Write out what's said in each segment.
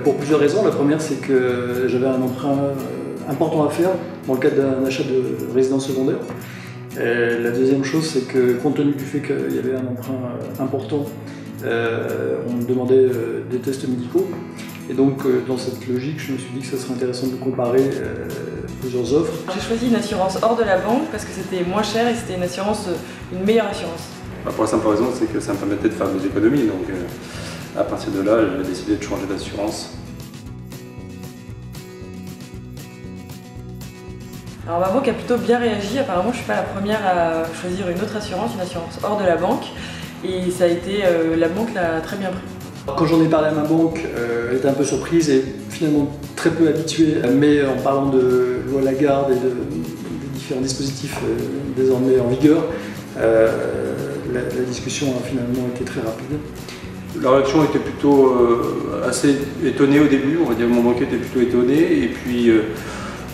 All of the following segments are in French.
Pour plusieurs raisons. La première, c'est que j'avais un emprunt important à faire dans le cadre d'un achat de résidence secondaire. La deuxième chose, c'est que compte tenu du fait qu'il y avait un emprunt important, on me demandait des tests médicaux. Et donc, dans cette logique, je me suis dit que ça serait intéressant de comparer plusieurs offres. J'ai choisi une assurance hors de la banque parce que c'était moins cher et c'était une meilleure assurance. Pour la simple raison, c'est que ça me permettait de faire des économies. Donc, à partir de là, j'ai décidé de changer d'assurance. Alors ma banque a plutôt bien réagi. Apparemment, je ne suis pas la première à choisir une autre assurance, une assurance hors de la banque. Et ça a été, la banque l'a très bien pris. Quand j'en ai parlé à ma banque, elle était un peu surprise et finalement très peu habituée. Mais en parlant de loi Lagarde et des différents dispositifs désormais en vigueur, la discussion a finalement été très rapide. La réaction était plutôt assez étonnée au début. On va dire que mon banquier était plutôt étonné. Et puis,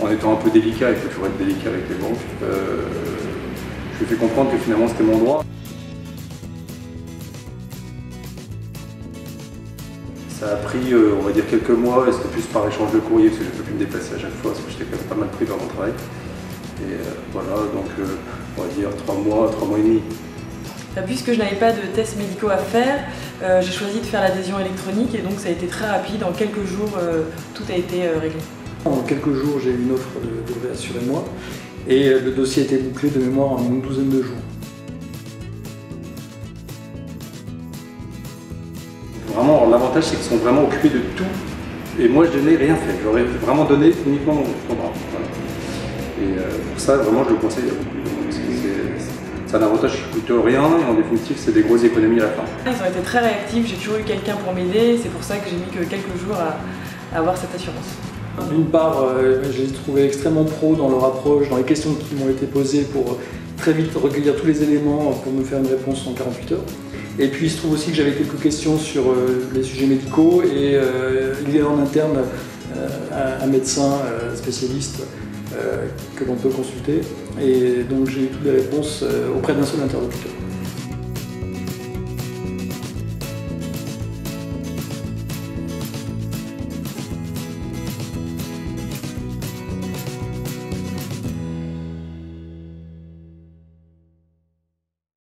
en étant un peu délicat, il faut toujours être délicat avec les banques, je lui ai fait comprendre que finalement c'était mon droit. Ça a pris, on va dire, quelques mois, et c'était plus par échange de courrier, parce que je ne peux plus me déplacer à chaque fois, parce que j'étais quand même pas mal pris dans mon travail. Et voilà, donc on va dire 3 mois et demi. Puisque je n'avais pas de tests médicaux à faire, j'ai choisi de faire l'adhésion électronique, et donc ça a été très rapide. En quelques jours, tout a été réglé. En quelques jours, j'ai eu une offre de Réassurez-moi, et le dossier a été bouclé de mémoire en une douzaine de jours. Vraiment, l'avantage, c'est qu'ils sont vraiment occupés de tout. Et moi, je n'ai rien fait. J'aurais vraiment donné uniquement mon contrat. Voilà. Et pour ça, vraiment, je le conseille à beaucoup de monde. C'est un avantage qui ne coûte rien, et en définitive, c'est des grosses économies à la fin. Ils ont été très réactifs, j'ai toujours eu quelqu'un pour m'aider. C'est pour ça que j'ai mis que quelques jours à avoir cette assurance. D'une part, je les ai trouvés extrêmement pros dans leur approche, dans les questions qui m'ont été posées pour très vite recueillir tous les éléments pour me faire une réponse en 48 heures. Et puis il se trouve aussi que j'avais quelques questions sur les sujets médicaux et il y a en interne un médecin spécialiste que l'on peut consulter. Et donc j'ai eu toutes les réponses auprès d'un seul interlocuteur.